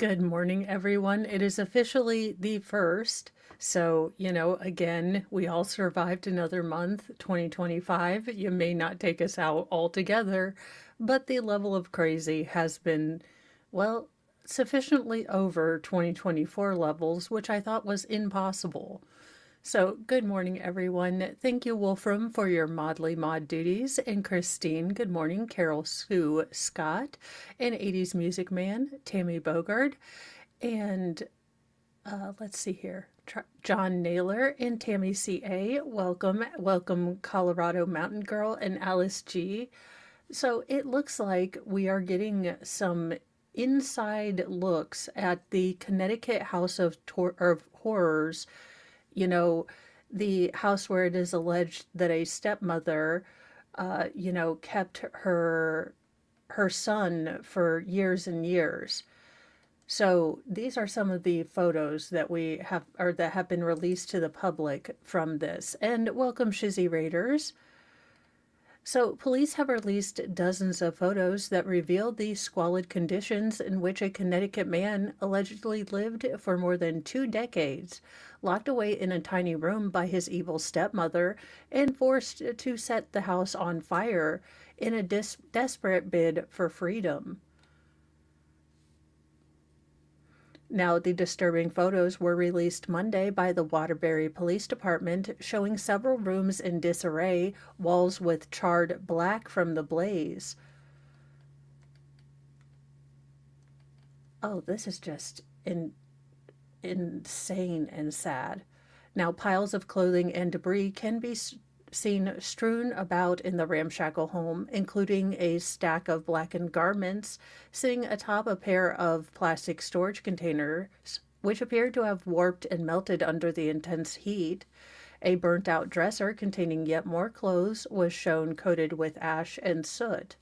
Good morning, everyone. It is officially the first. So, again, we all survived another month, 2025. You may not take us out altogether, but the level of crazy has been, well, sufficiently over 2024 levels, which I thought was impossible. So, good morning, everyone. Thank you, Wolfram, for your modly mod duties. And Christine, good morning. Carol Sue Scott, and 80s Music Man, Tammy Bogard, and let's see here. John Naylor and Tammy C.A. Welcome. Welcome, Colorado Mountain Girl and Alice G. So it looks like we are getting some inside looks at the Connecticut House of Horrors, you know, the house where it is alleged that a stepmother, kept her son for years and years. So these are some of the photos that we have or that have been released to the public from this. And welcome, Shizzy Raiders. So, police have released dozens of photos that reveal the squalid conditions in which a Connecticut man allegedly lived for more than 2 decades, locked away in a tiny room by his evil stepmother and forced to set the house on fire in a desperate bid for freedom. Now, the disturbing photos were released Monday by the Waterbury Police Department, showing several rooms in disarray, walls with charred black from the blaze. Oh, this is just insane and sad. Now, piles of clothing and debris can be seen strewn about in the ramshackle home, including a stack of blackened garments sitting atop a pair of plastic storage containers, which appeared to have warped and melted under the intense heat. A burnt out dresser containing yet more clothes was shown coated with ash and soot.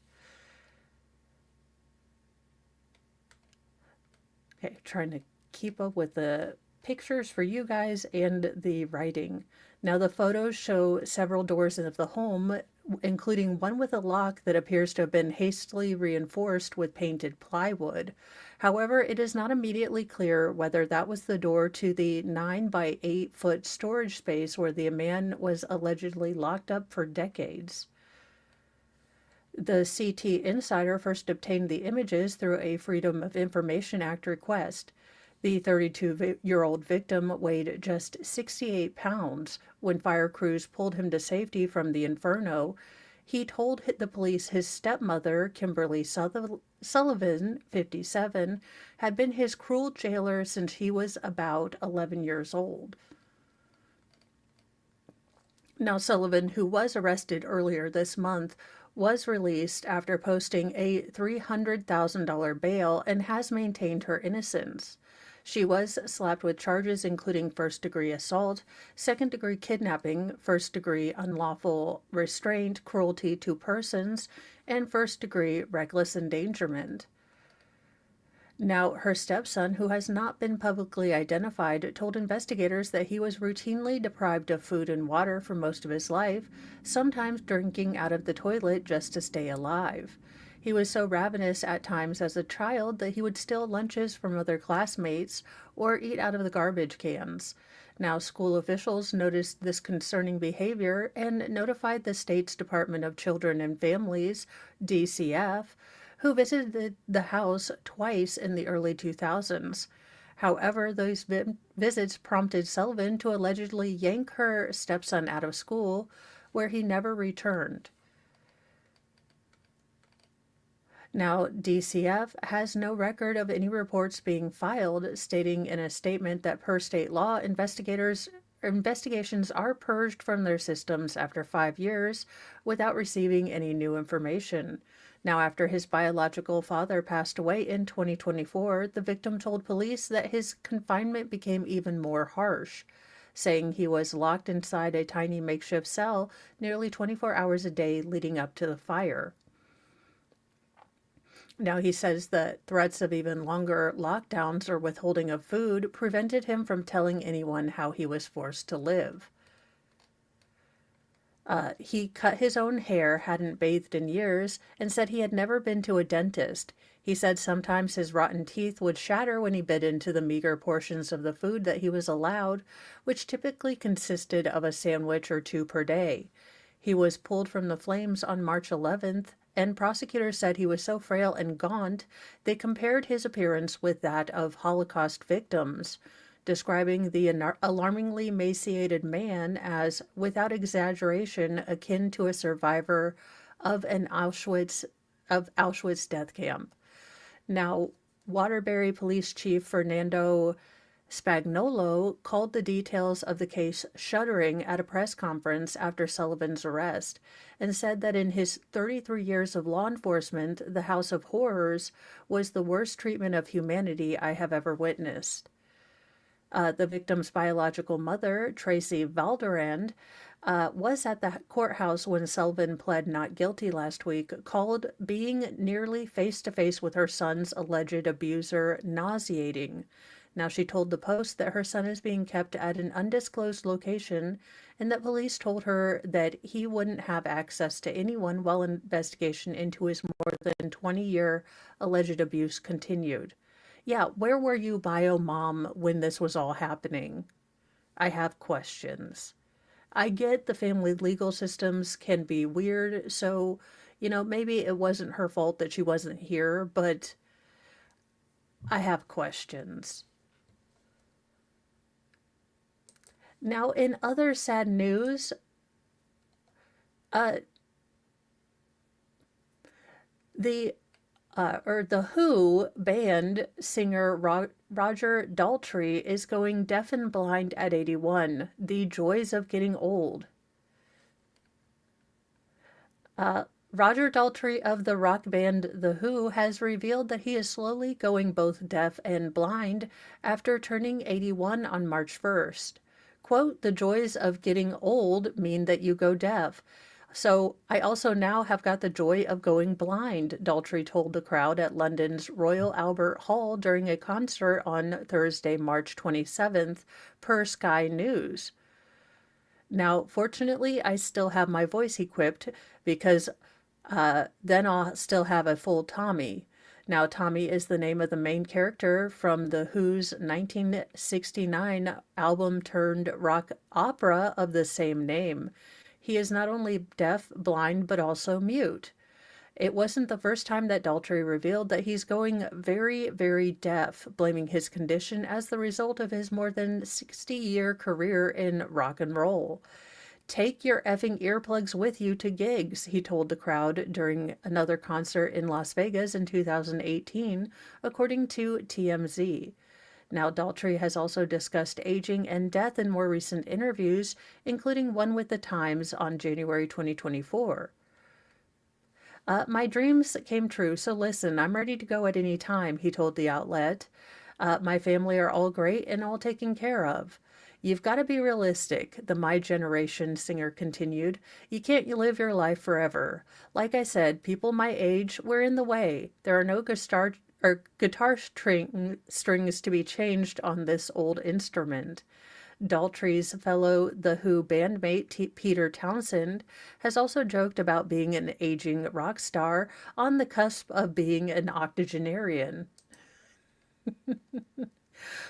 Okay, trying to keep up with the pictures for you guys and the writing. Now, the photos show several doors of the home, including one with a lock that appears to have been hastily reinforced with painted plywood. However, it is not immediately clear whether that was the door to the 9 by 8 foot storage space where the man was allegedly locked up for decades. The CT Insider first obtained the images through a Freedom of Information Act request. The 32-year-old victim weighed just 68 pounds when fire crews pulled him to safety from the inferno. He told the police his stepmother, Kimberly Sullivan, 57, had been his cruel jailer since he was about 11 years old. Now, Sullivan, who was arrested earlier this month, was released after posting a $300,000 bail and has maintained her innocence. She was slapped with charges including first-degree assault, second-degree kidnapping, first-degree unlawful restraint, cruelty to persons, and first-degree reckless endangerment. Now, her stepson, who has not been publicly identified, told investigators that he was routinely deprived of food and water for most of his life, sometimes drinking out of the toilet just to stay alive. He was so ravenous at times as a child that he would steal lunches from other classmates or eat out of the garbage cans. Now, school officials noticed this concerning behavior and notified the state's Department of Children and Families, DCF, who visited the house twice in the early 2000s. However, those visits prompted Sullivan to allegedly yank her stepson out of school, where he never returned. Now, DCF has no record of any reports being filed, stating in a statement that per state law, investigations are purged from their systems after 5 years without receiving any new information. Now, after his biological father passed away in 2024, the victim told police that his confinement became even more harsh, saying he was locked inside a tiny makeshift cell nearly 24 hours a day leading up to the fire. Now, he says that threats of even longer lockdowns or withholding of food prevented him from telling anyone how he was forced to live. He cut his own hair, hadn't bathed in years, and said he had never been to a dentist. He said sometimes his rotten teeth would shatter when he bit into the meager portions of the food that he was allowed, which typically consisted of a sandwich or two per day. He was pulled from the flames on March 11th, and prosecutors said he was so frail and gaunt they compared his appearance with that of Holocaust victims, describing the alarmingly emaciated man as, without exaggeration, akin to a survivor of an Auschwitz death camp. Now, Waterbury Police Chief Fernando Spagnolo called the details of the case shuddering at a press conference after Sullivan's arrest and said that in his 33 years of law enforcement, the House of Horrors was the worst treatment of humanity I have ever witnessed. The victim's biological mother, Tracy Valderand, was at the courthouse when Sullivan pled not guilty last week, called being nearly face to face with her son's alleged abuser nauseating. Now, she told the Post that her son is being kept at an undisclosed location and that police told her that he wouldn't have access to anyone while investigation into his more than 20-year alleged abuse continued. Yeah, where were you, bio mom, when this was all happening? I have questions. I get the family legal systems can be weird, so, maybe it wasn't her fault that she wasn't here, but I have questions. Now, in other sad news, uh, the the Who band singer Roger Daltrey is going deaf and blind at 81. The joys of getting old. Roger Daltrey of the rock band The Who has revealed that he is slowly going both deaf and blind after turning 81 on March 1st. Quote, the joys of getting old mean that you go deaf. So I also now have got the joy of going blind, Daltrey told the crowd at London's Royal Albert Hall during a concert on Thursday, March 27th, per Sky News. Now, fortunately, I still have my voice, he quipped, because then I'll still have a full Tommy. Now, Tommy is the name of the main character from The Who's 1969 album turned rock opera of the same name. He is not only deaf, blind, but also mute. It wasn't the first time that Daltrey revealed that he's going very, very deaf, blaming his condition as the result of his more than 60-year career in rock and roll. Take your effing earplugs with you to gigs, he told the crowd during another concert in Las Vegas in 2018, according to TMZ. Now, Daltrey has also discussed aging and death in more recent interviews, including one with The Times on January 2024. My dreams came true, so listen, I'm ready to go at any time, he told the outlet. My family are all great and all taken care of. You've got to be realistic, the My Generation singer continued. You can't live your life forever. Like I said, people my age, we're in the way. There are no guitar strings to be changed on this old instrument. Daltrey's fellow The Who bandmate Peter Townsend has also joked about being an aging rock star on the cusp of being an octogenarian.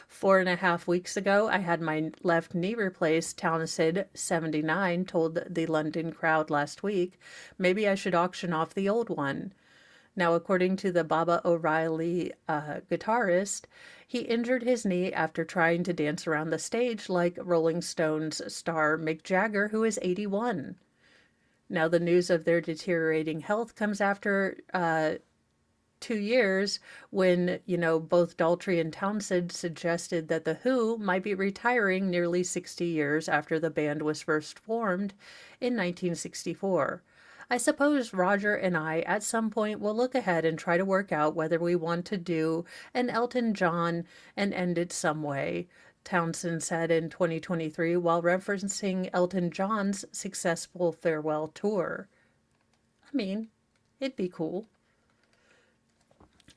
4.5 weeks ago, I had my left knee replaced, Townsend, 79, told the London crowd last week. Maybe I should auction off the old one. Now, according to the Baba O'Reilly guitarist, he injured his knee after trying to dance around the stage like Rolling Stones star Mick Jagger, who is 81. Now, the news of their deteriorating health comes after 2 years when, both Daltrey and Townsend suggested that The Who might be retiring nearly 60 years after the band was first formed in 1964. I suppose Roger and I at some point will look ahead and try to work out whether we want to do an Elton John and end it some way, Townsend said in 2023 while referencing Elton John's successful farewell tour. I mean, it'd be cool.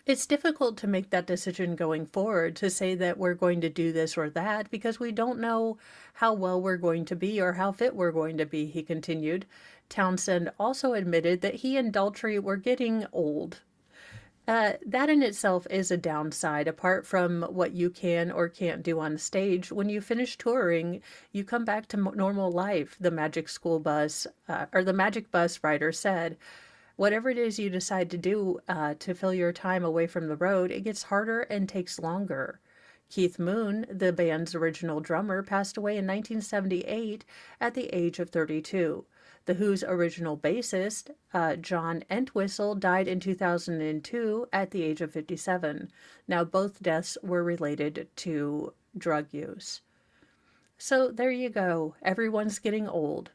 It's difficult to make that decision going forward to say that we're going to do this or that because we don't know how well we're going to be or how fit we're going to be, he continued. Townsend also admitted that he and Daltrey were getting old. That in itself is a downside. Apart from what you can or can't do on stage, when you finish touring, you come back to normal life, the Magic Bus writer said. Whatever it is you decide to do to fill your time away from the road, it gets harder and takes longer. Keith Moon, the band's original drummer, passed away in 1978 at the age of 32. The Who's original bassist, John Entwistle, died in 2002 at the age of 57. Now, both deaths were related to drug use. So there you go. Everyone's getting old.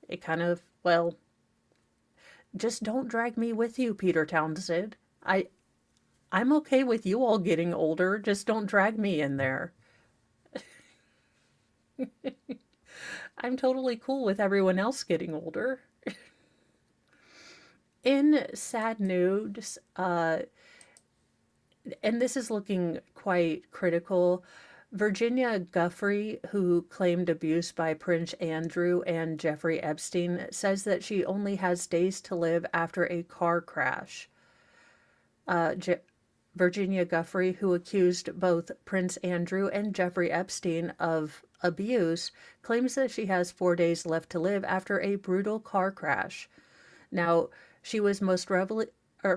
It kind of, well, just don't drag me with you, Peter Townsend. I'm okay with you all getting older, just don't drag me in there. I'm totally cool with everyone else getting older. In sad news, and this is looking quite critical, Virginia Guffey, who claimed abuse by Prince Andrew and Jeffrey Epstein, says that she only has days to live after a car crash. Virginia Guffey, who accused both Prince Andrew and Jeffrey Epstein of abuse, claims that she has 4 days left to live after a brutal car crash. Now, she was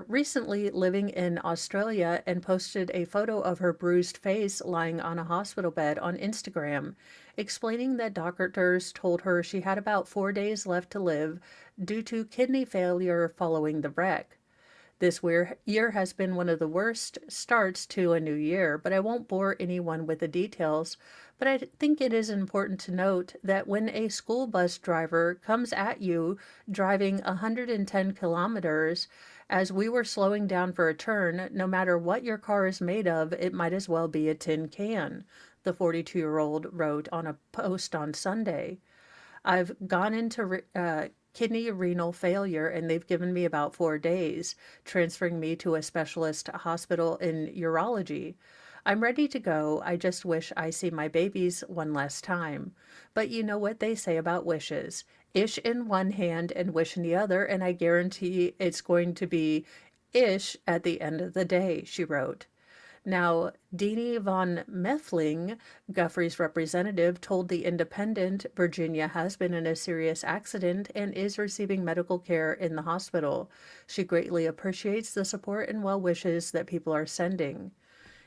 recently living in Australia and posted a photo of her bruised face lying on a hospital bed on Instagram, explaining that doctors told her she had about 4 days left to live due to kidney failure following the wreck. This year has been one of the worst starts to a new year, but I won't bore anyone with the details. But I think it is important to note that when a school bus driver comes at you driving 110 kilometers, as we were slowing down for a turn, no matter what your car is made of, it might as well be a tin can, the 42-year-old wrote on a post on Sunday. I've gone into kidney renal failure and they've given me about 4 days, transferring me to a specialist hospital in urology. I'm ready to go. I just wish I see my babies one last time. But you know what they say about wishes. Ish in one hand and wish in the other, and I guarantee it's going to be ish at the end of the day, she wrote. Now, Deanie von Meffling, Guffey's representative, told The Independent Virginia has been in a serious accident and is receiving medical care in the hospital. She greatly appreciates the support and well wishes that people are sending.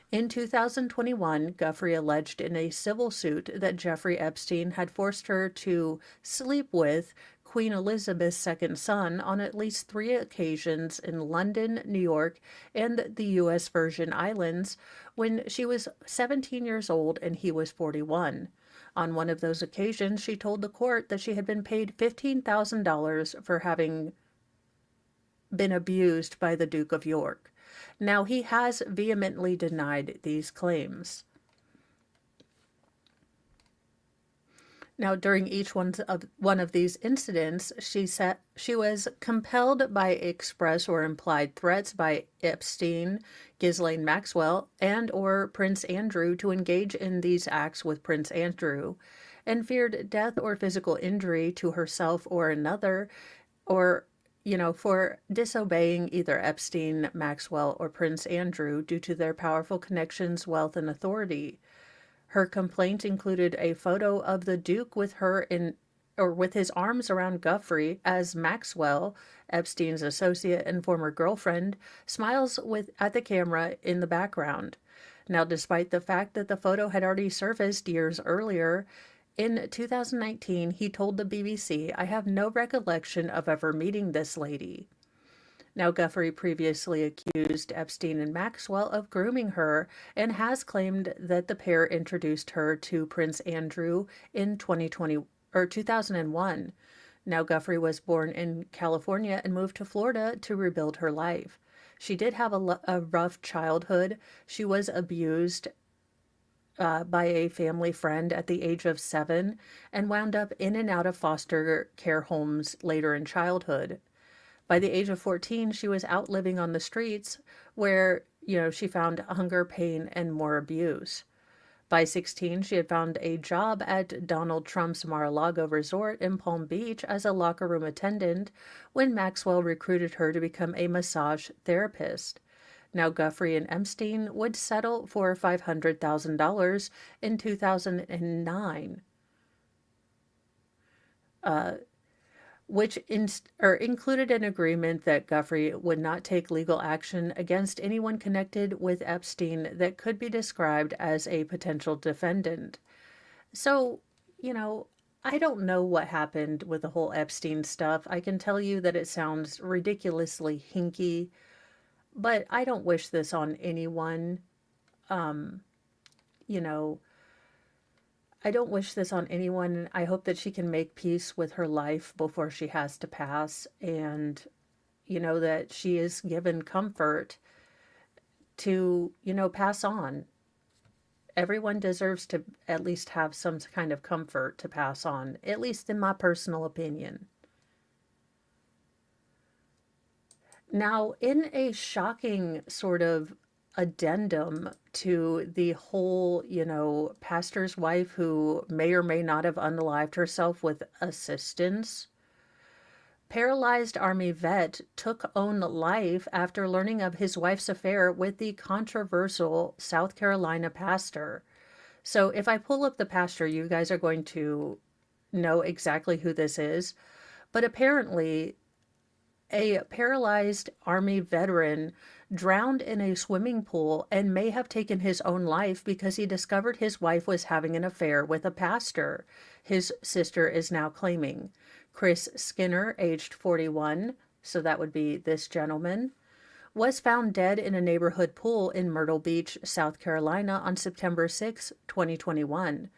In 2021, Guffey alleged in a civil suit that Jeffrey Epstein had forced her to sleep with Queen Elizabeth's second son on at least 3 occasions in London, New York, and the U.S. Virgin Islands when she was 17 years old and he was 41. On one of those occasions, she told the court that she had been paid $15,000 for having been abused by the Duke of York. Now, he has vehemently denied these claims. Now, during each one of these incidents, she said she was compelled by express or implied threats by Epstein, Ghislaine Maxwell, and or Prince Andrew to engage in these acts with Prince Andrew, and feared death or physical injury to herself or another, or for disobeying either Epstein, Maxwell, or Prince Andrew due to their powerful connections, wealth, and authority. Her complaint included a photo of the Duke with his arms around Guffey as Maxwell, Epstein's associate and former girlfriend, smiles at the camera in the background. Now, despite the fact that the photo had already surfaced years earlier, in 2019, he told the BBC, "I have no recollection of ever meeting this lady." Now, Guffey previously accused Epstein and Maxwell of grooming her and has claimed that the pair introduced her to Prince Andrew in 2001. Now, Guffey was born in California and moved to Florida to rebuild her life. She did have a rough childhood. She was abused by a family friend at the age of 7 and wound up in and out of foster care homes later in childhood. By the age of 14, she was out living on the streets where, she found hunger, pain, and more abuse. By 16, she had found a job at Donald Trump's Mar-a-Lago resort in Palm Beach as a locker room attendant when Maxwell recruited her to become a massage therapist. Now, Guthrie and Epstein would settle for $500,000 in 2009, which included an agreement that Guthrie would not take legal action against anyone connected with Epstein that could be described as a potential defendant. So, you know, I don't know what happened with the whole Epstein stuff. I can tell you that it sounds ridiculously hinky, but I don't wish this on anyone. Um, you know, I don't wish this on anyone. I hope that she can make peace with her life before she has to pass, and, that she is given comfort to, pass on. Everyone deserves to at least have some kind of comfort to pass on, at least in my personal opinion. Now, in a shocking sort of addendum to the whole, pastor's wife who may or may not have unalived herself with assistance, paralyzed Army vet took own life after learning of his wife's affair with the controversial South Carolina pastor. So if I pull up the pastor, you guys are going to know exactly who this is. But apparently, a paralyzed Army veteran drowned in a swimming pool and may have taken his own life because he discovered his wife was having an affair with a pastor, his sister is now claiming. Chris Skinner, aged 41, so that would be this gentleman, was found dead in a neighborhood pool in Myrtle Beach, South Carolina on September 6, 2021.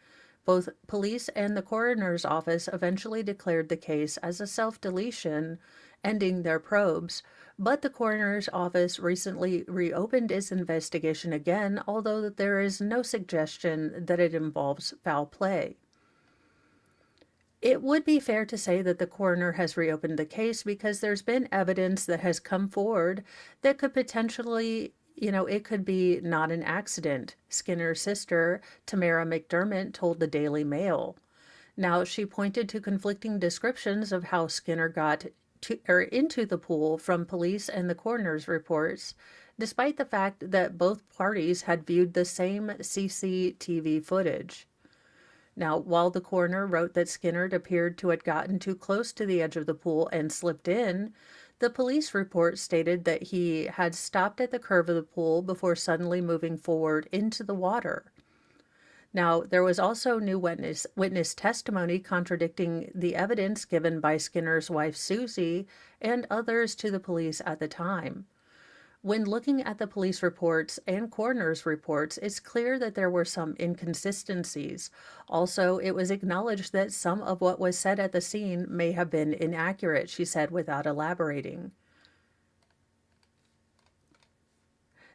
Both police and the coroner's office eventually declared the case as a self-deletion, ending their probes, but the coroner's office recently reopened its investigation again, although there is no suggestion that it involves foul play. It would be fair to say that the coroner has reopened the case because there's been evidence that has come forward that could potentially, it could be not an accident. Skinner's sister, Tamara McDermott, told the Daily Mail. Now, she pointed to conflicting descriptions of how Skinner got into the pool from police and the coroner's reports, despite the fact that both parties had viewed the same CCTV footage. Now, while the coroner wrote that Skinner appeared to have gotten too close to the edge of the pool and slipped in, the police report stated that he had stopped at the curve of the pool before suddenly moving forward into the water. Now, there was also new witness testimony contradicting the evidence given by Skinner's wife, Susie, and others to the police at the time. When looking at the police reports and coroner's reports, it's clear that there were some inconsistencies. Also, it was acknowledged that some of what was said at the scene may have been inaccurate, she said without elaborating.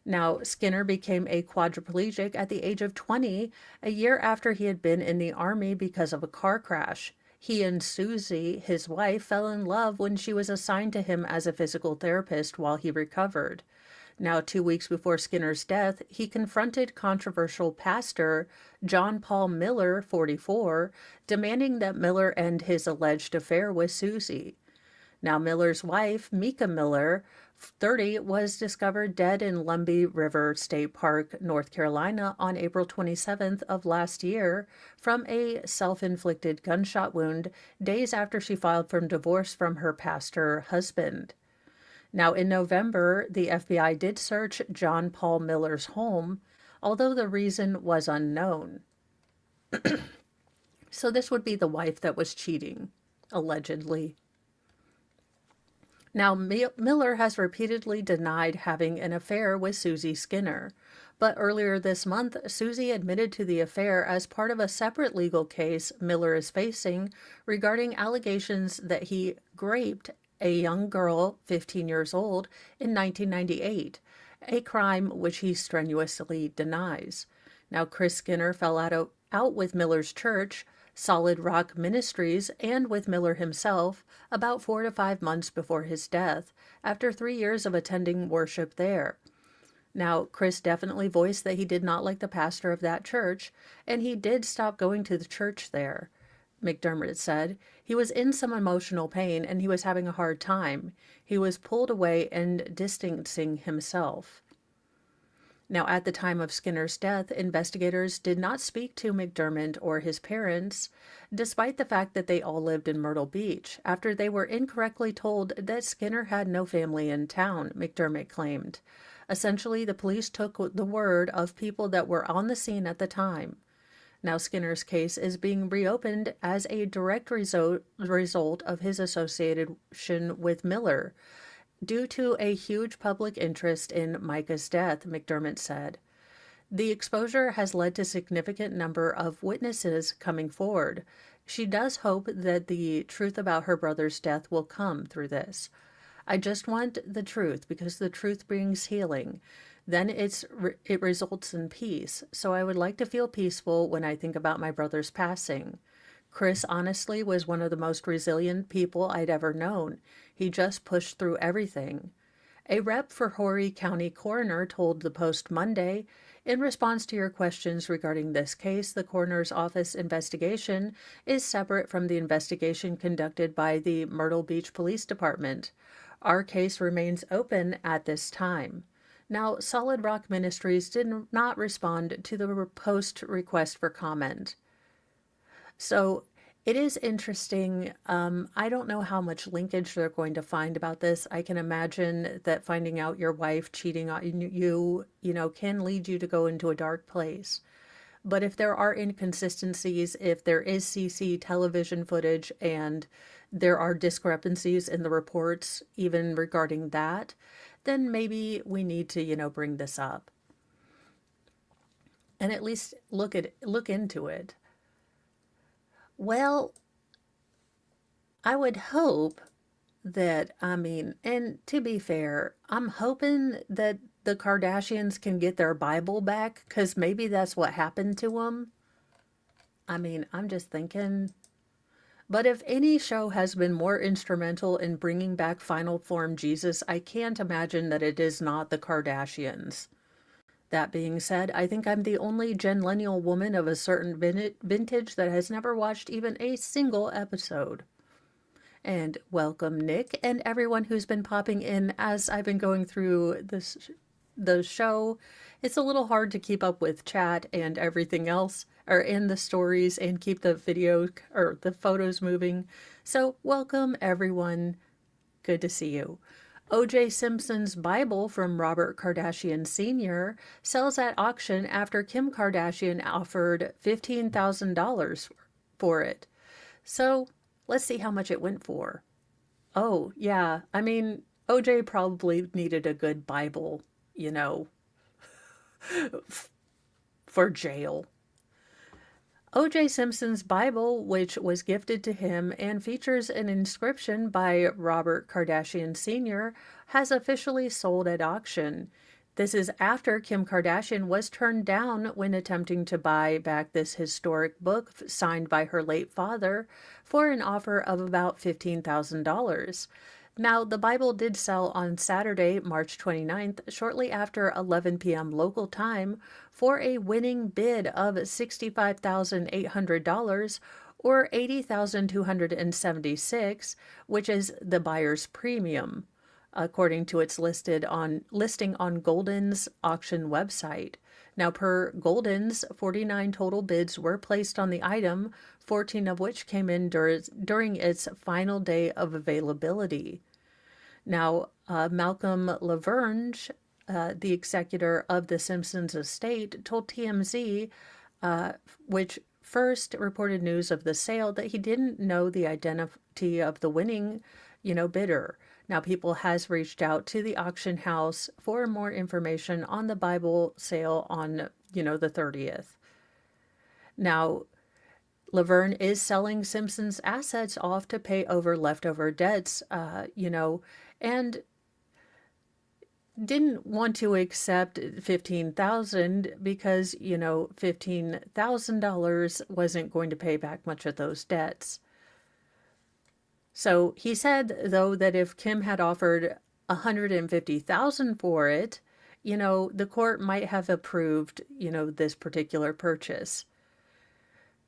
Now, Skinner became a quadriplegic at the age of 20, a year after he had been in the Army because of a car crash. He and Susie, his wife, fell in love when she was assigned to him as a physical therapist while he recovered. Now, 2 weeks before Skinner's death, he confronted controversial pastor John Paul Miller, 44, demanding that Miller end his alleged affair with Susie. Now, Miller's wife, Mika Miller, 30, was discovered dead in Lumbee River State Park, North Carolina on April 27th of last year from a self-inflicted gunshot wound days after she filed for divorce from her pastor husband. Now, in November, the FBI did search John Paul Miller's home, although the reason was unknown. So this would be the wife that was cheating, allegedly. Now, Miller has repeatedly denied having an affair with Susie Skinner, but earlier this month, Susie admitted to the affair as part of a separate legal case Miller is facing regarding allegations that he raped a young girl, 15 years old, in 1998, a crime which he strenuously denies. Now, Chris Skinner fell out with Miller's church, Solid Rock Ministries and with Miller himself about 4 to 5 months before his death, after 3 years of attending worship there. Now, Chris definitely voiced that he did not like the pastor of that church, and he did stop going to the church there. McDermott said he was in some emotional pain and he was having a hard time. He was pulled away and distancing himself. Now, at the time of Skinner's death, investigators did not speak to McDermott or his parents, despite the fact that they all lived in Myrtle Beach, after they were incorrectly told that Skinner had no family in town, McDermott claimed. Essentially, the police took the word of people that were on the scene at the time. Now, Skinner's case is being reopened as a direct result of his association with Miller, due to a huge public interest in Micah's death, McDermott said. The exposure has led to a significant number of witnesses coming forward. She does hope that the truth about her brother's death will come through this. I just want the truth because the truth brings healing. Then it results in peace. So I would like to feel peaceful when I think about my brother's passing. Chris honestly was one of the most resilient people I'd ever known. He just pushed through everything. A rep for Horry County Coroner told the Post Monday, in response to your questions regarding this case, the coroner's office investigation is separate from the investigation conducted by the Myrtle Beach Police Department. Our case remains open at this time. Now, Solid Rock Ministries did not respond to the Post request for comment. So it is interesting. I don't know how much linkage they're going to find about this. I can imagine that finding out your wife cheating on you, can lead you to go into a dark place. But if there are inconsistencies, if there is CC television footage and there are discrepancies in the reports, even regarding that, then maybe we need to, bring this up and at least look into it. Well, I would hope that, and to be fair, I'm hoping that the Kardashians can get their Bible back, because maybe that's what happened to them. I'm just thinking. But if any show has been more instrumental in bringing back final form Jesus, I can't imagine that it is not the Kardashians. That being said, I think I'm the only genlennial woman of a certain vintage that has never watched even a single episode. And welcome, Nick, and everyone who's been popping in as I've been going through the show. It's a little hard to keep up with chat and everything else, or in the stories, and keep the video or the photos moving. So welcome, everyone. Good to see you. O.J. Simpson's Bible from Robert Kardashian Sr. sells at auction after Kim Kardashian offered $15,000 for it. So let's see how much it went for. Oh, yeah. O.J. probably needed a good Bible, for jail. O.J. Simpson's Bible, which was gifted to him and features an inscription by Robert Kardashian Sr., has officially sold at auction. This is after Kim Kardashian was turned down when attempting to buy back this historic book signed by her late father for an offer of about $15,000. Now, the Bible did sell on Saturday, March 29th, shortly after 11 p.m. local time, for a winning bid of $65,800 or $80,276, which is the buyer's premium, according to its listing on Golden's auction website. Now, per Golden's, 49 total bids were placed on the item, 14 of which came in during its final day of availability. Now, Malcolm Lavergne, the executor of the Simpsons estate, told TMZ, which first reported news of the sale, that he didn't know the identity of the winning, bidder. Now, People has reached out to the auction house for more information on the Bible sale on, the 30th. Now, Laverne is selling Simpson's assets off to pay over leftover debts, and didn't want to accept 15,000 because, $15,000 wasn't going to pay back much of those debts. So he said, though, that if Kim had offered 150,000 for it, the court might have approved, this particular purchase.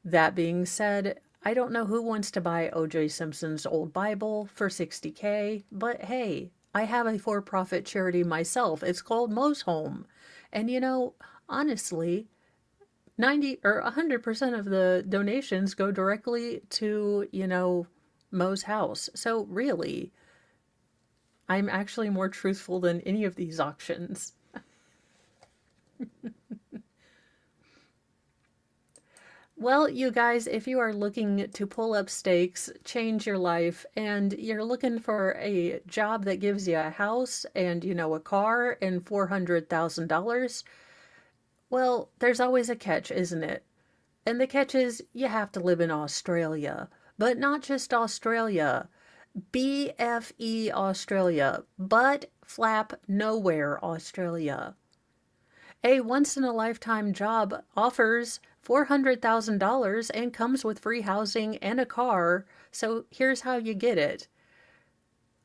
That being said, I don't know who wants to buy O.J. Simpson's old Bible for 60K, but hey, I have a for-profit charity myself. It's called Mo's Home. And honestly, 90 or 100% of the donations go directly to, Mo's house. So really, I'm actually more truthful than any of these auctions. Well, you guys, if you are looking to pull up stakes, change your life, and you're looking for a job that gives you a house and, a car and $400,000, well, there's always a catch, isn't it? And the catch is you have to live in Australia. But not just Australia. BFE Australia. Butt flap nowhere Australia. A once in a lifetime job offers $400,000 and comes with free housing and a car. So here's how you get it.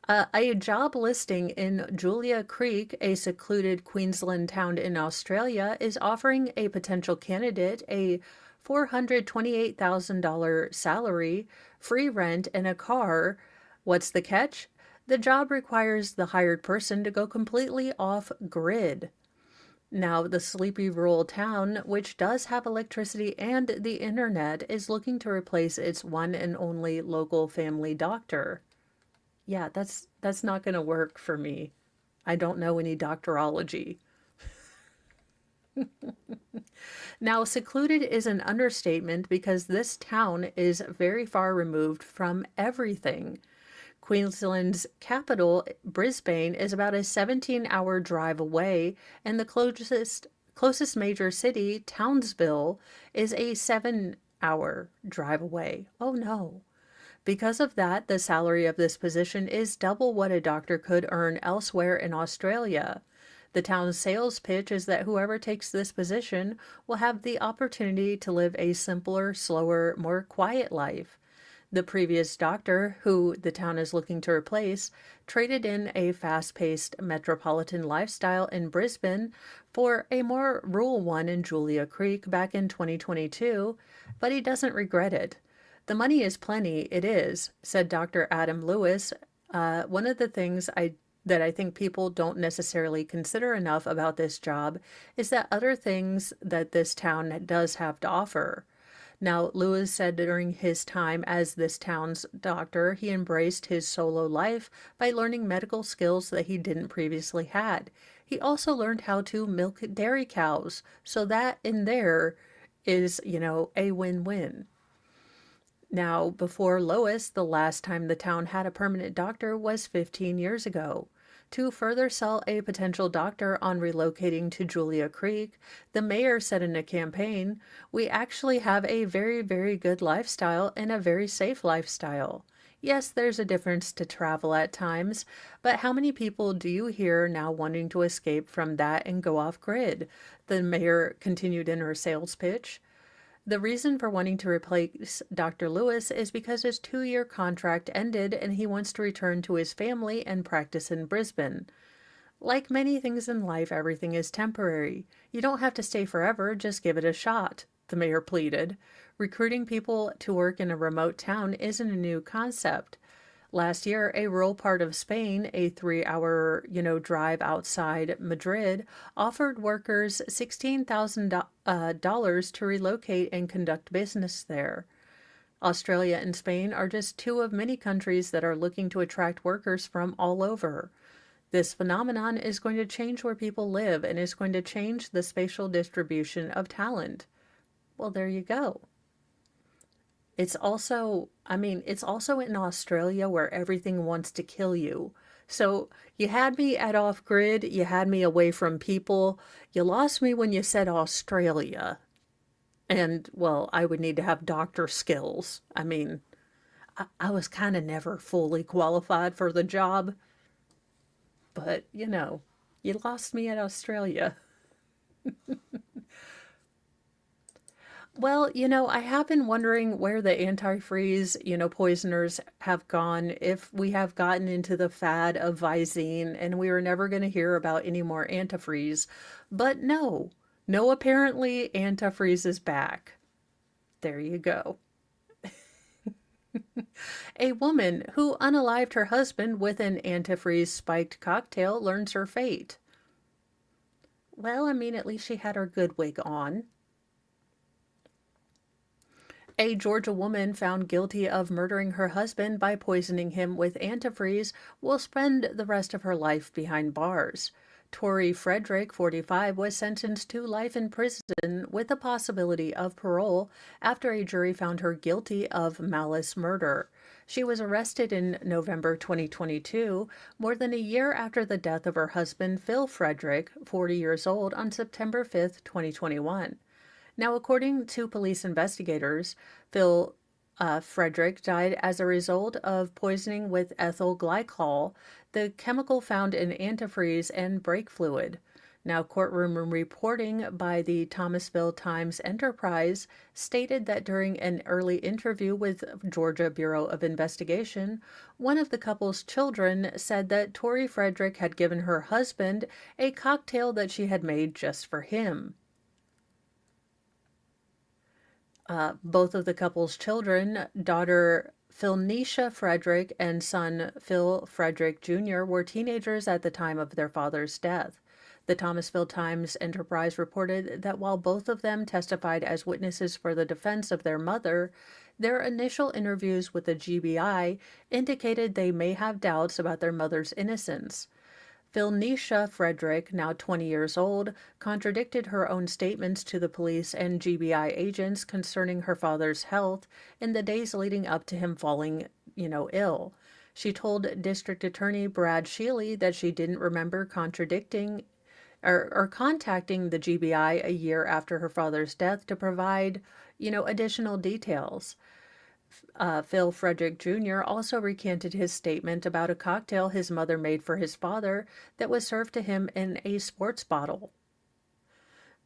A job listing in Julia Creek, a secluded Queensland town in Australia, is offering a potential candidate a $428,000 salary, free rent, and a car. What's the catch? The job requires the hired person to go completely off grid. Now, the sleepy rural town, which does have electricity and the internet, is looking to replace its one and only local family doctor. Yeah, that's not going to work for me. I don't know any doctorology. Now, secluded is an understatement because this town is very far removed from everything. Queensland's capital, Brisbane, is about a 17-hour drive away, and the closest major city, Townsville, is a 7-hour drive away. Oh no. Because of that, the salary of this position is double what a doctor could earn elsewhere in Australia. The town's sales pitch is that whoever takes this position will have the opportunity to live a simpler, slower, more quiet life. The previous doctor, who the town is looking to replace, traded in a fast-paced metropolitan lifestyle in Brisbane for a more rural one in Julia Creek back in 2022, but he doesn't regret it. The money is plenty, it is, said Dr. Adam Lewis. One of the things that I think people don't necessarily consider enough about this job is that other things that this town does have to offer. Now, Lewis said during his time as this town's doctor, he embraced his solo life by learning medical skills that he didn't previously had. He also learned how to milk dairy cows, so that in there is, a win-win. Now, before Lois, the last time the town had a permanent doctor was 15 years ago. To further sell a potential doctor on relocating to Julia Creek, the mayor said in a campaign, "We actually have a very, very good lifestyle and a very safe lifestyle. Yes, there's a difference to travel at times, but how many people do you hear now wanting to escape from that and go off grid?" The mayor continued in her sales pitch. The reason for wanting to replace Dr. Lewis is because his 2-year contract ended and he wants to return to his family and practice in Brisbane. Like many things in life, everything is temporary. You don't have to stay forever, just give it a shot, the mayor pleaded. Recruiting people to work in a remote town isn't a new concept. Last year, a rural part of Spain, a 3-hour, drive outside Madrid, offered workers $16,000 to relocate and conduct business there. Australia and Spain are just two of many countries that are looking to attract workers from all over. This phenomenon is going to change where people live and is going to change the spatial distribution of talent. Well, there you go. It's also in Australia where everything wants to kill you. So you had me at off grid, you had me away from people, you lost me when you said Australia. And, well, I would need to have doctor skills. I was kind of never fully qualified for the job, but. You lost me at Australia. Well, I have been wondering where the antifreeze, poisoners have gone, if we have gotten into the fad of Visine and we were never going to hear about any more antifreeze. But no, no, apparently antifreeze is back. There you go. A woman who unalived her husband with an antifreeze spiked cocktail learns her fate. Well, I mean, at least she had her good wig on. A Georgia woman found guilty of murdering her husband by poisoning him with antifreeze will spend the rest of her life behind bars. Tori Frederick, 45, was sentenced to life in prison with the possibility of parole after a jury found her guilty of malice murder. She was arrested in November 2022, more than a year after the death of her husband, Phil Frederick, 40 years old, on September 5th, 2021. Now, according to police investigators, Phil Frederick died as a result of poisoning with ethyl glycol, the chemical found in antifreeze and brake fluid. Now, courtroom reporting by the Thomasville Times-Enterprise stated that during an early interview with Georgia Bureau of Investigation, one of the couple's children said that Tori Frederick had given her husband a cocktail that she had made just for him. Both of the couple's children, daughter Philnetia Frederick and son Phil Frederick Jr., were teenagers at the time of their father's death. The Thomasville Times-Enterprise reported that while both of them testified as witnesses for the defense of their mother, their initial interviews with the GBI indicated they may have doubts about their mother's innocence. Philnetia Frederick, now 20 years old, contradicted her own statements to the police and GBI agents concerning her father's health in the days leading up to him falling, ill. She told District Attorney Brad Shealy that she didn't remember contradicting or contacting the GBI a year after her father's death to provide, additional details. Phil Frederick Jr. also recanted his statement about a cocktail his mother made for his father that was served to him in a sports bottle.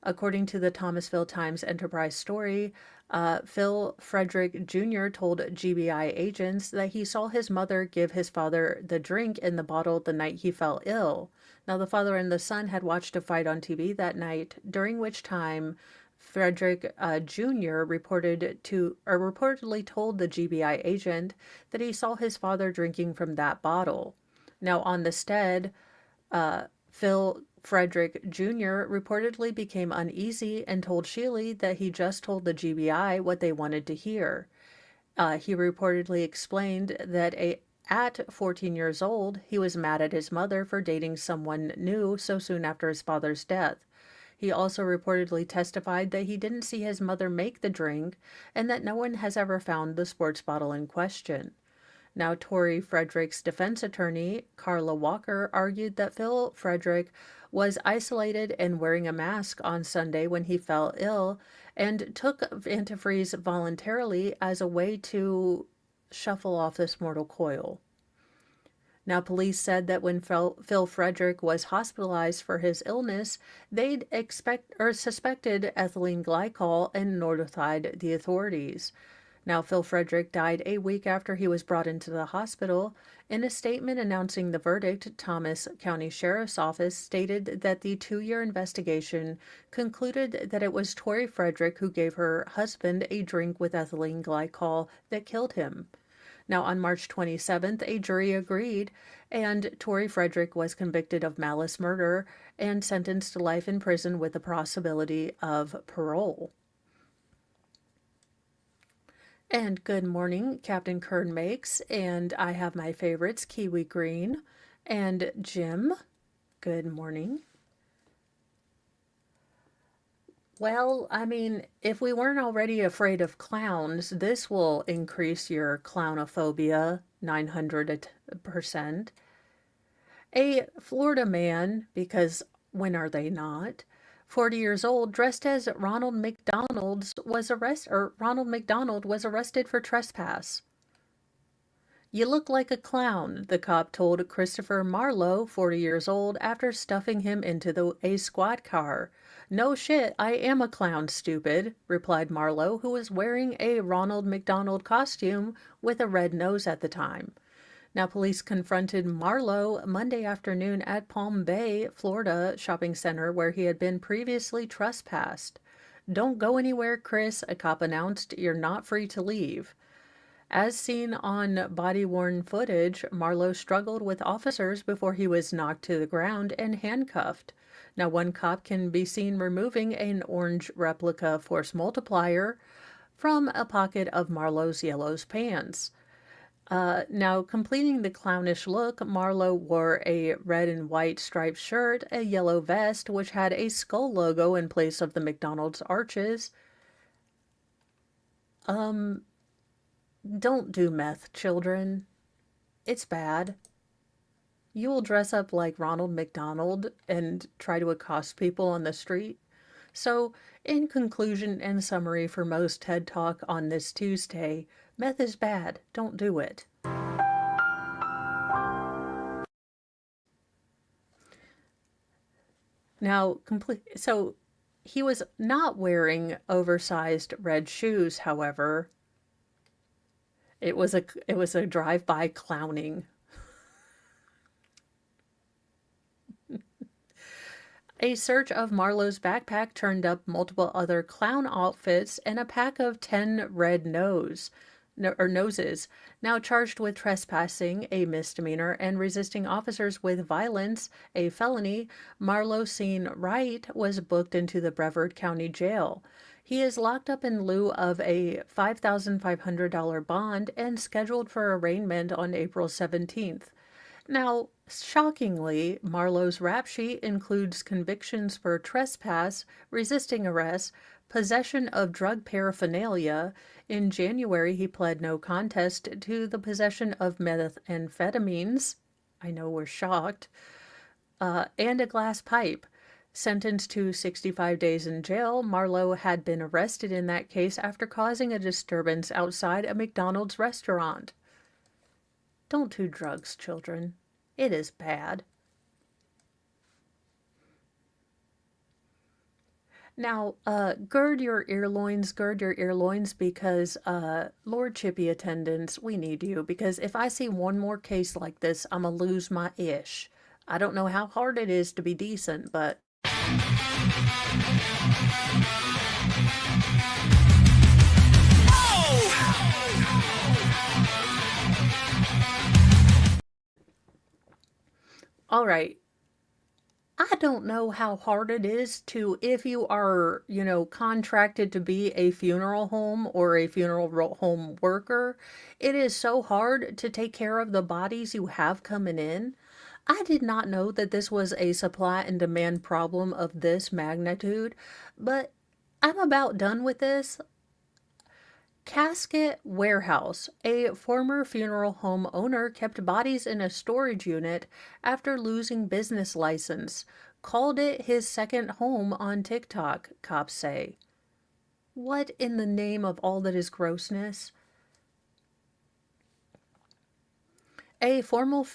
According to the Thomasville Times-Enterprise story, Phil Frederick Jr. told GBI agents that he saw his mother give his father the drink in the bottle the night he fell ill. Now, the father and the son had watched a fight on TV that night, during which time Frederick Jr. reportedly told the GBI agent that he saw his father drinking from that bottle. Now, on the stead, Phil Frederick Jr. reportedly became uneasy and told Shealy that he just told the GBI what they wanted to hear. He reportedly explained that at 14 years old, he was mad at his mother for dating someone new so soon after his father's death. He also reportedly testified that he didn't see his mother make the drink and that no one has ever found the sports bottle in question. Now, Tori Frederick's defense attorney, Carla Walker, argued that Phil Frederick was isolated and wearing a mask on Sunday when he fell ill and took antifreeze voluntarily as a way to shuffle off this mortal coil. Now, police said that when Phil Frederick was hospitalized for his illness, they'd suspected ethylene glycol and notified the authorities. Now, Phil Frederick died a week after he was brought into the hospital. In a statement announcing the verdict, Thomas County Sheriff's Office stated that the 2-year investigation concluded that it was Tori Frederick who gave her husband a drink with ethylene glycol that killed him. Now, on March 27th, a jury agreed, and Tori Frederick was convicted of malice murder and sentenced to life in prison with the possibility of parole. And good morning, Captain Kern makes, and I have my favorites, Kiwi Green and Jim. Good morning. Well, I mean, if we weren't already afraid of clowns, this will increase your clownophobia 900%. A Florida man, because when are they not, 40 years old, dressed as Ronald McDonald was arrested for trespass. You look like a clown, the cop told Christopher Marlowe, 40 years old, after stuffing him into a squad car. No shit, I am a clown, stupid, replied Marlowe, who was wearing a Ronald McDonald costume with a red nose at the time. Now, police confronted Marlowe Monday afternoon at Palm Bay, Florida shopping center where he had been previously trespassed. Don't go anywhere, Chris, a cop announced. You're not free to leave. As seen on body-worn footage, Marlowe struggled with officers before he was knocked to the ground and handcuffed. Now, one cop can be seen removing an orange replica force multiplier from a pocket of Marlowe's yellow pants. Now, completing the clownish look, Marlowe wore a red and white striped shirt, a yellow vest, which had a skull logo in place of the McDonald's arches. Don't do meth, children. It's bad. You will dress up like Ronald McDonald and try to accost people on the street. So, in conclusion and summary for most TED Talk on this Tuesday, meth is bad. Don't do it. Now, so he was not wearing oversized red shoes, however. It was a drive-by clowning. A search of Marlowe's backpack turned up multiple other clown outfits and a pack of 10 red noses. Now charged with trespassing, a misdemeanor, and resisting officers with violence, a felony, Marlowe Scene Wright was booked into the Brevard County Jail. He is locked up in lieu of a $5,500 bond and scheduled for arraignment on April 17th. Now, shockingly, Marlowe's rap sheet includes convictions for trespass, resisting arrest, possession of drug paraphernalia. In January, he pled no contest to the possession of methamphetamines. I know we're shocked. And a glass pipe. Sentenced to 65 days in jail, Marlowe had been arrested in that case after causing a disturbance outside a McDonald's restaurant. Don't do drugs, children. It is bad. Now, gird your earloins, because, Lord Chippy attendants, we need you, because if I see one more case like this, I'm gonna lose my ish. I don't know how hard it is to be decent, but... All right. I don't know how hard it is to, if you are, contracted to be a funeral home or a funeral home worker, it is so hard to take care of the bodies you have coming in. I did not know that this was a supply and demand problem of this magnitude, but I'm about done with this. Casket Warehouse. A former funeral home owner kept bodies in a storage unit after losing business license. Called it his second home on TikTok, cops say. What in the name of all that is grossness? A former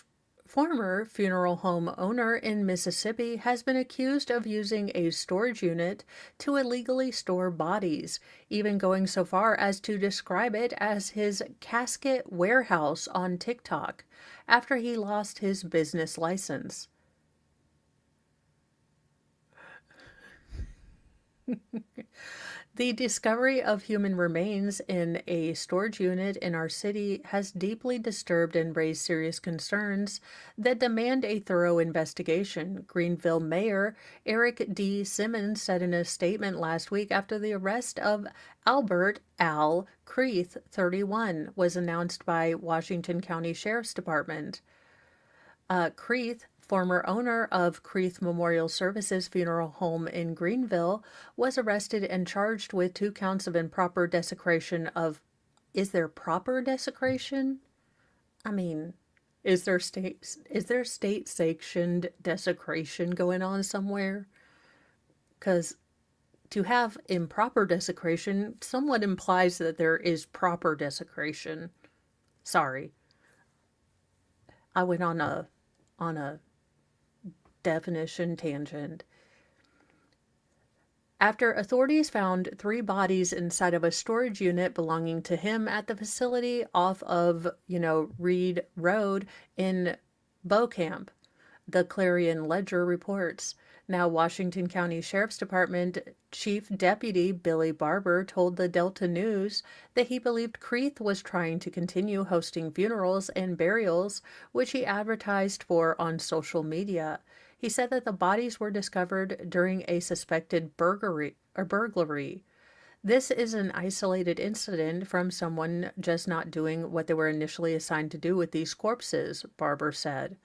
funeral home owner in Mississippi has been accused of using a storage unit to illegally store bodies, even going so far as to describe it as his casket warehouse on TikTok after he lost his business license. The discovery of human remains in a storage unit in our city has deeply disturbed and raised serious concerns that demand a thorough investigation, Greenville Mayor Eric D. Simmons said in a statement last week after the arrest of Albert Al Creeth, 31, was announced by Washington County Sheriff's Department. Creeth, former owner of Creeth Memorial Services Funeral Home in Greenville, was arrested and charged with 2 counts of improper desecration of... Is there proper desecration? I mean, is there state-sanctioned desecration going on somewhere? Because to have improper desecration somewhat implies that there is proper desecration. Sorry. I went on a definition tangent. After authorities found 3 bodies inside of a storage unit belonging to him at the facility off of, Reed Road in Beaucamp, the Clarion Ledger reports. Now, Washington County Sheriff's Department Chief Deputy Billy Barber told the Delta News that he believed Creeth was trying to continue hosting funerals and burials, which he advertised for on social media. He said that the bodies were discovered during a suspected burglary. This is an isolated incident from someone just not doing what they were initially assigned to do with these corpses, Barber said.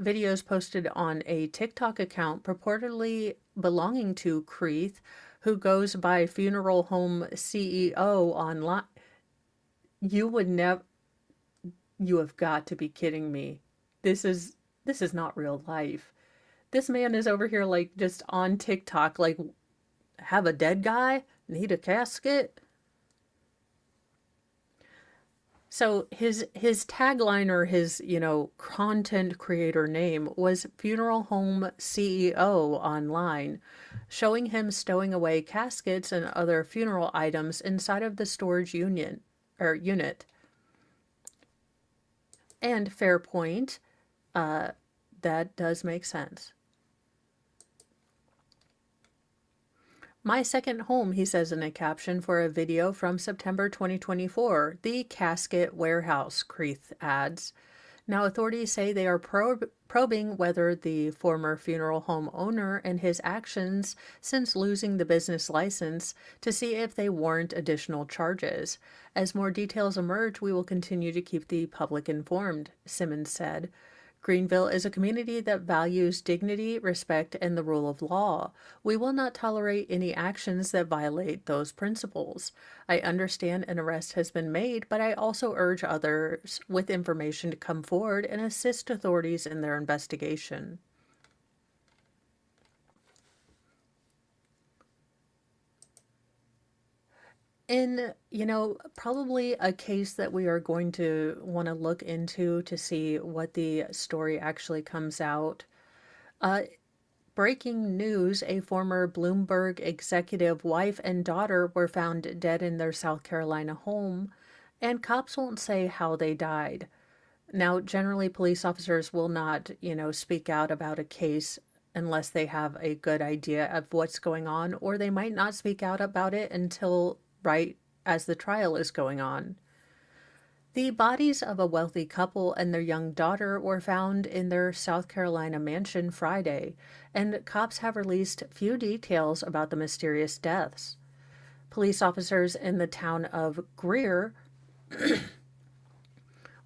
Videos posted on a TikTok account purportedly belonging to Creeth, who goes by Funeral Home CEO online. You would never. You have got to be kidding me. This is not real life. This man is over here like just on TikTok, like, have a dead guy? Need a casket? So his tagline, or his, content creator name, was Funeral Home CEO online, showing him stowing away caskets and other funeral items inside of the storage unit. And fair point, that does make sense. My second home, he says in a caption for a video from September 2024, the Casket Warehouse, Creeth adds. Now, authorities say they are probing whether the former funeral home owner and his actions since losing the business license to see if they warrant additional charges. As more details emerge, we will continue to keep the public informed, Simmons said. Greenville is a community that values dignity, respect, and the rule of law. We will not tolerate any actions that violate those principles. I understand an arrest has been made, but I also urge others with information to come forward and assist authorities in their investigation. In, probably a case that we are going to want to look into to see what the story actually comes out. Breaking news, a former Bloomberg executive wife and daughter were found dead in their South Carolina home, and cops won't say how they died. Now, generally, police officers will not, speak out about a case unless they have a good idea of what's going on, or they might not speak out about it until right as the trial is going on. The bodies of a wealthy couple and their young daughter were found in their South Carolina mansion Friday, and cops have released few details about the mysterious deaths. Police officers in the town of Greer,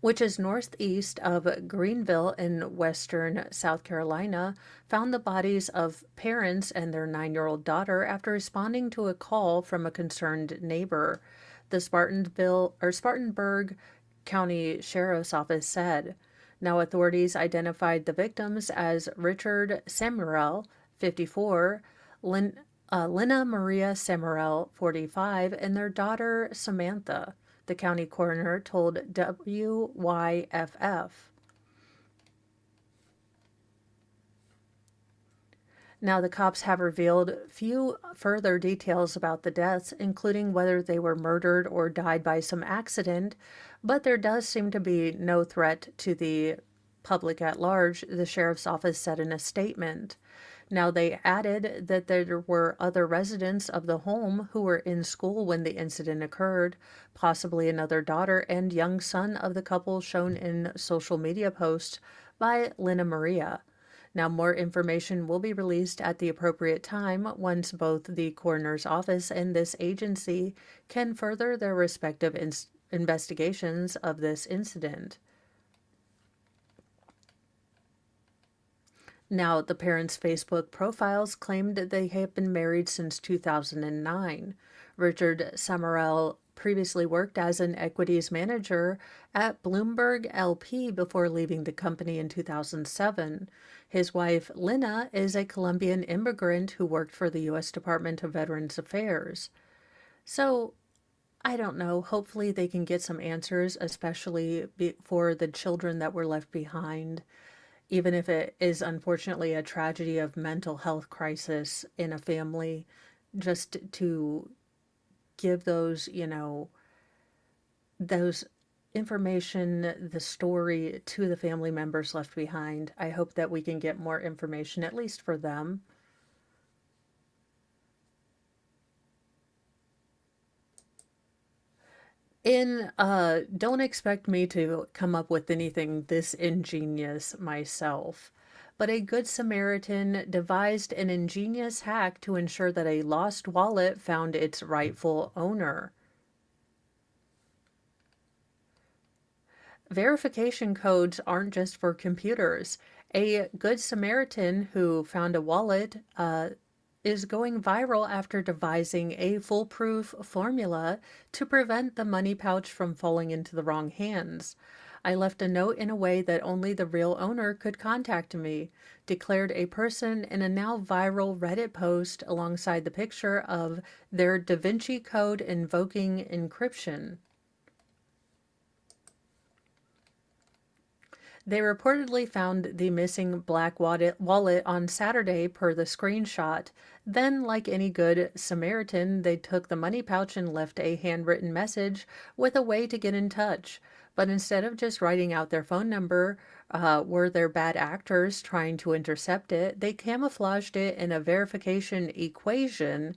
which is northeast of Greenville in western South Carolina, found the bodies of parents and their 9-year-old daughter after responding to a call from a concerned neighbor, the Spartanburg County Sheriff's Office said. Now, authorities identified the victims as Richard Samuel, 54, Lena Maria Samuel, 45, and their daughter Samantha, the county coroner told WYFF. Now, the cops have revealed few further details about the deaths, including whether they were murdered or died by some accident, but there does seem to be no threat to the public at large, the sheriff's office said in a statement. Now, they added that there were other residents of the home who were in school when the incident occurred, possibly another daughter and young son of the couple shown in social media posts by Lena Maria. Now, more information will be released at the appropriate time once both the coroner's office and this agency can further their respective investigations of this incident. Now, the parents' Facebook profiles claimed that they have been married since 2009. Richard Samuel previously worked as an equities manager at Bloomberg LP before leaving the company in 2007. His wife, Lena, is a Colombian immigrant who worked for the U.S. Department of Veterans Affairs. So, I don't know. Hopefully, they can get some answers, especially for the children that were left behind, even if it is unfortunately a tragedy of mental health crisis in a family, just to give those, those information, the story to the family members left behind. I hope that we can get more information, at least for them. Don't expect me to come up with anything this ingenious myself, but a Good Samaritan devised an ingenious hack to ensure that a lost wallet found its rightful owner. Verification codes aren't just for computers. A Good Samaritan who found a wallet is going viral after devising a foolproof formula to prevent the money pouch from falling into the wrong hands. I left a note in a way that only the real owner could contact me, declared a person in a now viral Reddit post alongside the picture of their Da Vinci Code invoking encryption. They reportedly found the missing black wallet on Saturday per the screenshot. Then, like any good Samaritan, they took the money pouch and left a handwritten message with a way to get in touch. But instead of just writing out their phone number, were there bad actors trying to intercept it? They camouflaged it in a verification equation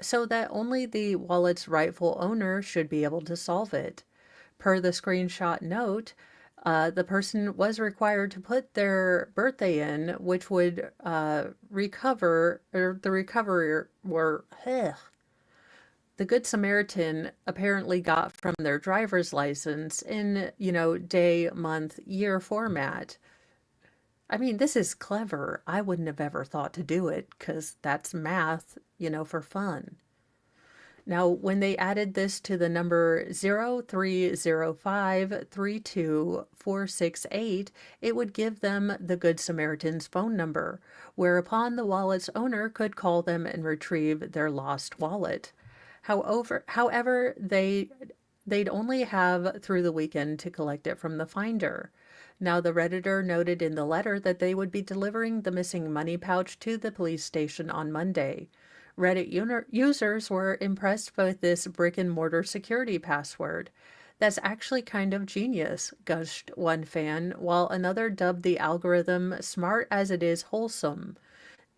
so that only the wallet's rightful owner should be able to solve it. Per the screenshot note, the person was required to put their birthday in, which would recover, or the recovery were, ugh. The Good Samaritan apparently got from their driver's license in, day, month, year format. I mean, this is clever. I wouldn't have ever thought to do it because that's math, for fun. Now, when they added this to the number 030532 it would give them the Good Samaritan's phone number, whereupon the wallet's owner could call them and retrieve their lost wallet. However, they'd only have through the weekend to collect it from the finder. Now, the Redditor noted in the letter that they would be delivering the missing money pouch to the police station on Monday. Reddit users were impressed with this brick and mortar security password. That's actually kind of genius, gushed one fan, while another dubbed the algorithm smart as it is wholesome.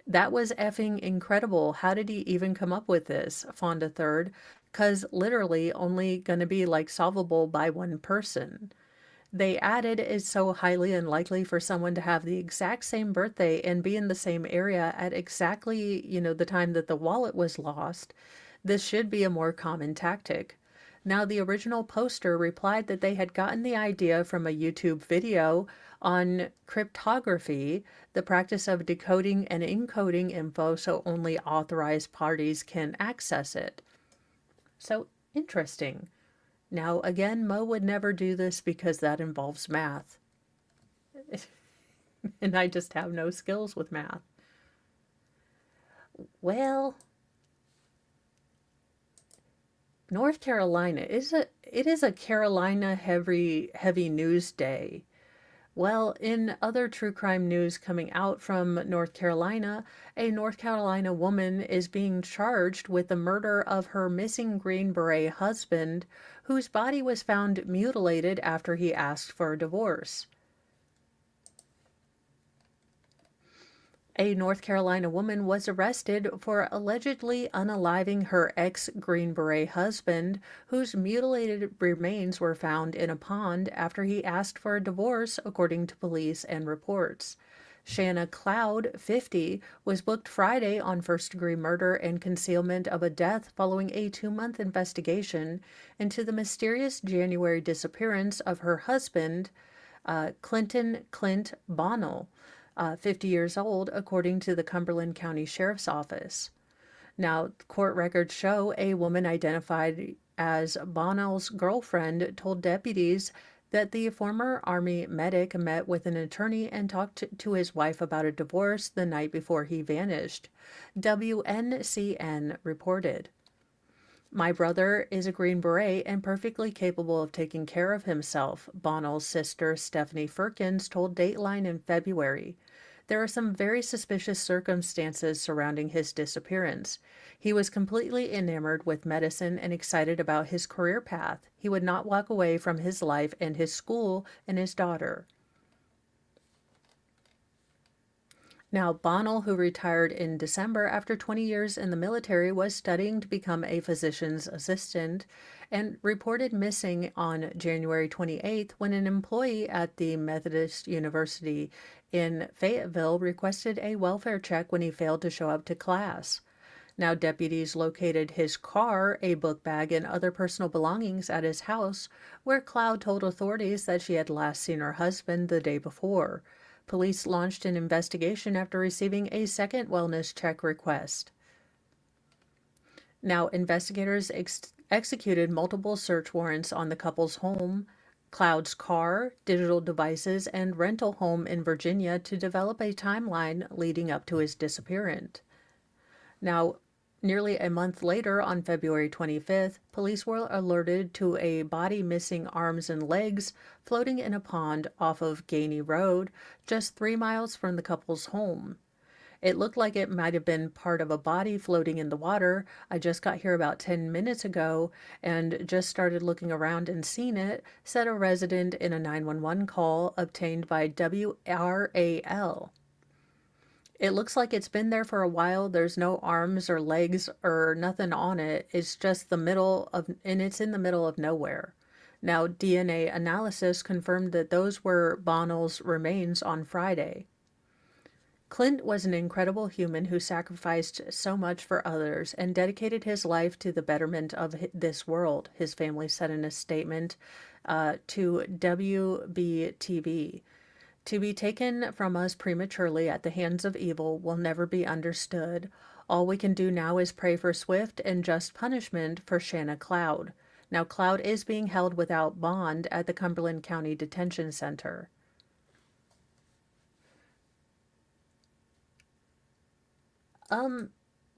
That was effing incredible. How did he even come up with this? Fonda third. Cause literally only gonna be like solvable by one person. They added it's so highly unlikely for someone to have the exact same birthday and be in the same area at exactly, the time that the wallet was lost. This should be a more common tactic. Now, the original poster replied that they had gotten the idea from a YouTube video on cryptography, the practice of decoding and encoding info so only authorized parties can access it. So interesting. Now, again, Mo would never do this because that involves math. And I just have no skills with math. Well, North Carolina it is a Carolina heavy news day. Well, in other true crime news coming out from North Carolina, a North Carolina woman is being charged with the murder of her missing Green Beret husband, whose body was found mutilated after he asked for a divorce. A North Carolina woman was arrested for allegedly unaliving her ex-Green Beret husband, whose mutilated remains were found in a pond after he asked for a divorce, according to police and reports. Shanna Cloud, 50, was booked Friday on first-degree murder and concealment of a death following a 2-month investigation into the mysterious January disappearance of her husband, Clinton Clint Bonnell, 50 years old, according to the Cumberland County Sheriff's Office. Now, court records show a woman identified as Bonnell's girlfriend told deputies that the former Army medic met with an attorney and talked to his wife about a divorce the night before he vanished. WNCN reported. My brother is a Green Beret and perfectly capable of taking care of himself, Bonnell's sister Stephanie Firkins told Dateline in February. There are some very suspicious circumstances surrounding his disappearance. He was completely enamored with medicine and excited about his career path. He would not walk away from his life and his school and his daughter. Now, Bonnell, who retired in December after 20 years in the military, was studying to become a physician's assistant and reported missing on January 28th when an employee at the Methodist University in Fayetteville requested a welfare check when he failed to show up to class. Now, deputies located his car, a book bag, and other personal belongings at his house, where Cloud told authorities that she had last seen her husband the day before. Police launched an investigation after receiving a second wellness check request. Now, investigators executed multiple search warrants on the couple's home, Cloud's car, digital devices, and rental home in Virginia to develop a timeline leading up to his disappearance. Now, nearly a month later, on February 25th, police were alerted to a body missing arms and legs floating in a pond off of Gainey Road, just 3 miles from the couple's home. It looked like it might have been part of a body floating in the water. I just got here about 10 minutes ago and just started looking around and seen it, said a resident in a 911 call obtained by WRAL. It looks like it's been there for a while. There's no arms or legs or nothing on it. It's just and it's in the middle of nowhere. Now, DNA analysis confirmed that those were Bonnell's remains on Friday. Clint was an incredible human who sacrificed so much for others and dedicated his life to the betterment of this world, his family said in a statement to WBTV. To be taken from us prematurely at the hands of evil will never be understood. All we can do now is pray for swift and just punishment for Shanna Cloud. Now, Cloud is being held without bond at the Cumberland County Detention Center.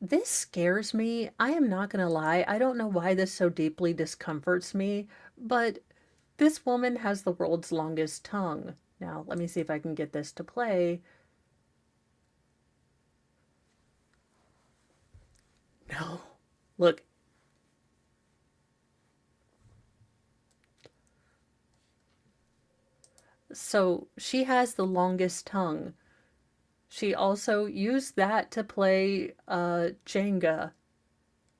This scares me. I am not going to lie. I don't know why this so deeply discomforts me, but this woman has the world's longest tongue. Now, let me see if I can get this to play. No. Look. So she has the longest tongue. She also used that to play Jenga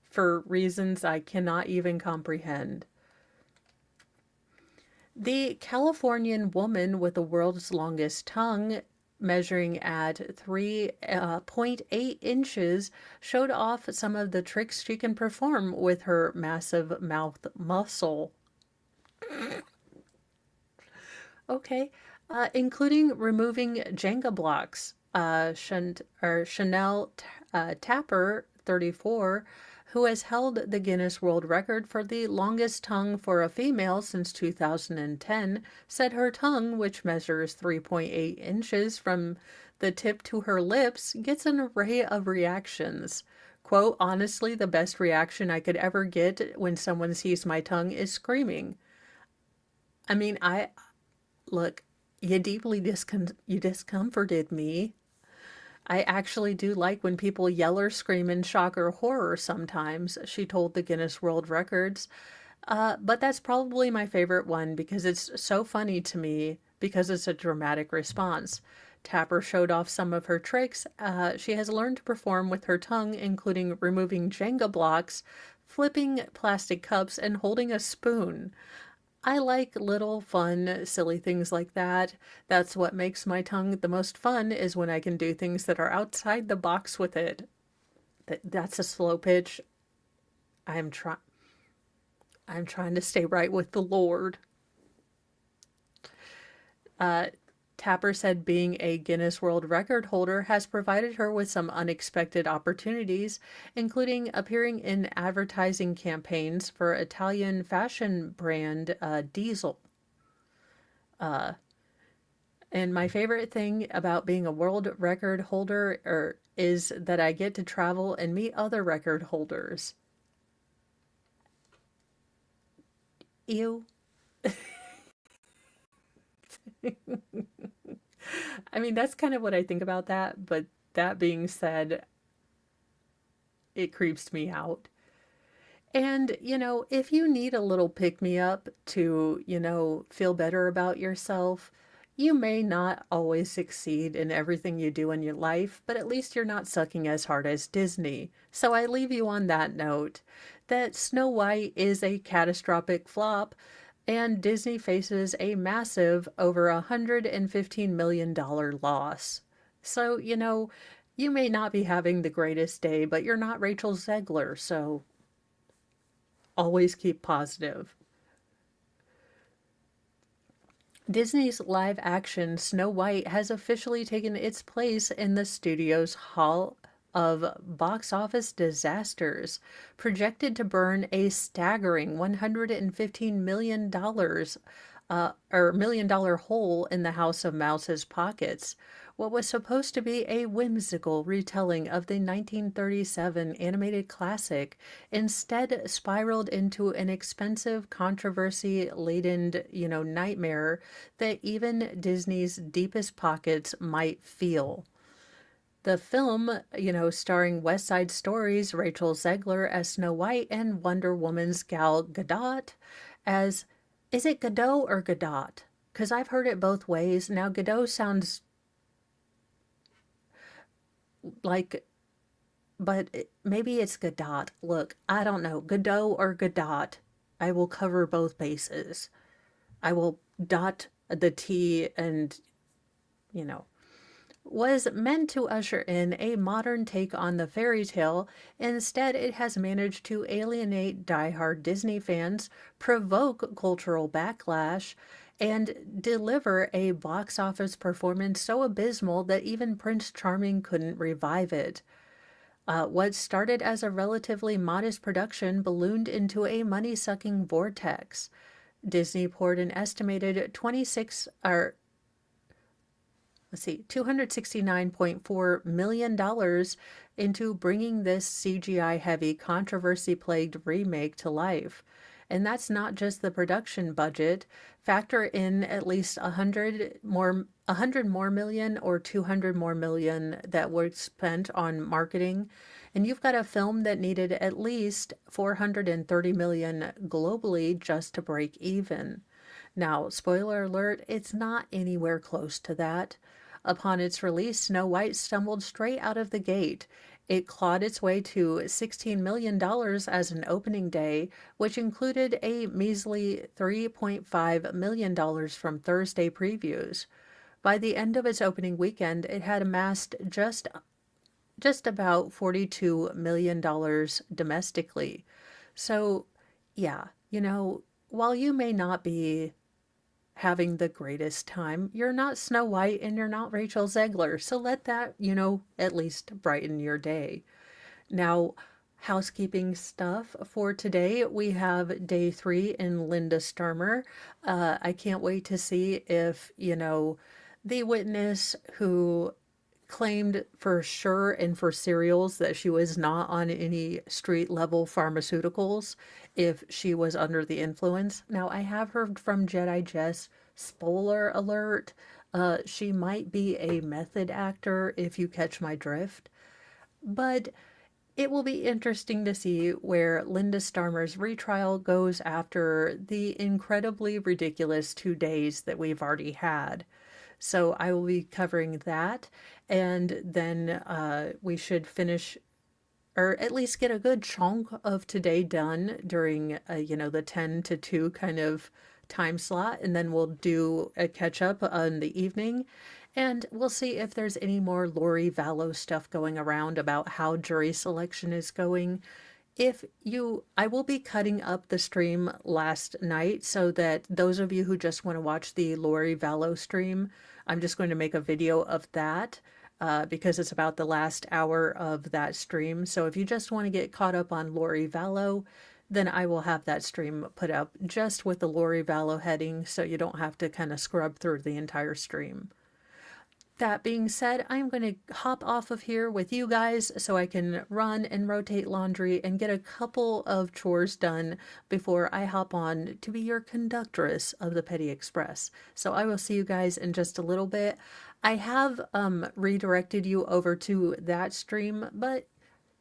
for reasons I cannot even comprehend. The Californian woman with the world's longest tongue, measuring at 3.8 inches, showed off some of the tricks she can perform with her massive mouth muscle. Okay, including removing Jenga blocks. Chanel Tapper, 34, who has held the Guinness World Record for the longest tongue for a female since 2010, said her tongue, which measures 3.8 inches from the tip to her lips, gets an array of reactions. Quote, honestly, the best reaction I could ever get when someone sees my tongue is screaming. I mean, look, you deeply discomforted me. I actually do like when people yell or scream in shock or horror sometimes, she told the Guinness World Records. But that's probably my favorite one because it's so funny to me because it's a dramatic response. Tapper showed off some of her tricks she has learned to perform with her tongue, including removing Jenga blocks, flipping plastic cups, and holding a spoon. I like little fun, silly things like that. That's what makes my tongue the most fun is when I can do things that are outside the box with it. That's a slow pitch. I'm trying I'm trying to stay right with the Lord. Uh, Tapper said being a Guinness World Record holder has provided her with some unexpected opportunities, including appearing in advertising campaigns for Italian fashion brand Diesel. Uh, and my favorite thing about being a world record holder is that I get to travel and meet other record holders. Ew. I mean, that's kind of what I think about that, but that being said, it creeps me out. And, if you need a little pick me up to, feel better about yourself, you may not always succeed in everything you do in your life, but at least you're not sucking as hard as Disney. So I leave you on that note that Snow White is a catastrophic flop and Disney faces a massive over $115 million loss. So, you may not be having the greatest day, but you're not Rachel Zegler, so always keep positive. Disney's live action Snow White has officially taken its place in the studio's Hall of Box Office Disasters, projected to burn a staggering $115 million or $1 million hole in the House of Mouse's pockets. What was supposed to be a whimsical retelling of the 1937 animated classic instead spiraled into an expensive, controversy-laden, nightmare that even Disney's deepest pockets might feel. The film, starring West Side Story's Rachel Zegler as Snow White and Wonder Woman's Gal Gadot as, is it Gadot or Gadot? Because I've heard it both ways. Now, Gadot sounds like, but maybe it's Gadot. Look, I don't know. Gadot or Gadot. I will cover both bases. I will dot the T and, you know, was meant to usher in a modern take on the fairy tale. Instead, it has managed to alienate diehard Disney fans, provoke cultural backlash, and deliver a box office performance so abysmal that even Prince Charming couldn't revive it. What started as a relatively modest production ballooned into a money sucking vortex. Disney poured an estimated 26 or $269.4 million into bringing this CGI heavy, controversy plagued remake to life. And that's not just the production budget. Factor in at least 100 more million or 200 more million that were spent on marketing. And you've got a film that needed at least 430 million globally just to break even. Now, spoiler alert, it's not anywhere close to that. Upon its release, Snow White stumbled straight out of the gate. It clawed its way to $16 million as an opening day, which included a measly $3.5 million from Thursday previews. By the end of its opening weekend, it had amassed just about $42 million domestically. So, yeah, while you may not be having the greatest time, you're not Snow White and you're not Rachel Zegler. So let that, at least brighten your day. Now, housekeeping stuff for today. We have day 3 in Linda Sturmer. I can't wait to see if, the witness who claimed for sure and for cereals that she was not on any street level pharmaceuticals if she was under the influence. Now, I have heard from Jedi Jess, spoiler alert, she might be a method actor if you catch my drift. But it will be interesting to see where Linda Starmer's retrial goes after the incredibly ridiculous 2 days that we've already had. So I will be covering that, and then we should finish, or at least get a good chunk of today done during, the 10 to 2 kind of time slot, and then we'll do a catch up on the evening, and we'll see if there's any more Lori Vallow stuff going around about how jury selection is going. I will be cutting up the stream last night so that those of you who just want to watch the Lori Vallow stream, I'm just going to make a video of that because it's about the last hour of that stream. So if you just want to get caught up on Lori Vallow, then I will have that stream put up just with the Lori Vallow heading so you don't have to kind of scrub through the entire stream. That being said, I'm going to hop off of here with you guys so I can run and rotate laundry and get a couple of chores done before I hop on to be your conductress of the Petty Express. So I will see you guys in just a little bit. I have redirected you over to that stream, but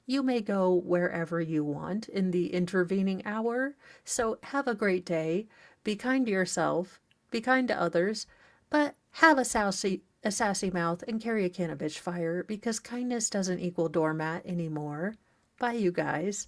you may go wherever you want in the intervening hour. So have a great day. Be kind to yourself, be kind to others, but have a sassy mouth and carry a can of bitch fire because kindness doesn't equal doormat anymore. Bye, you guys.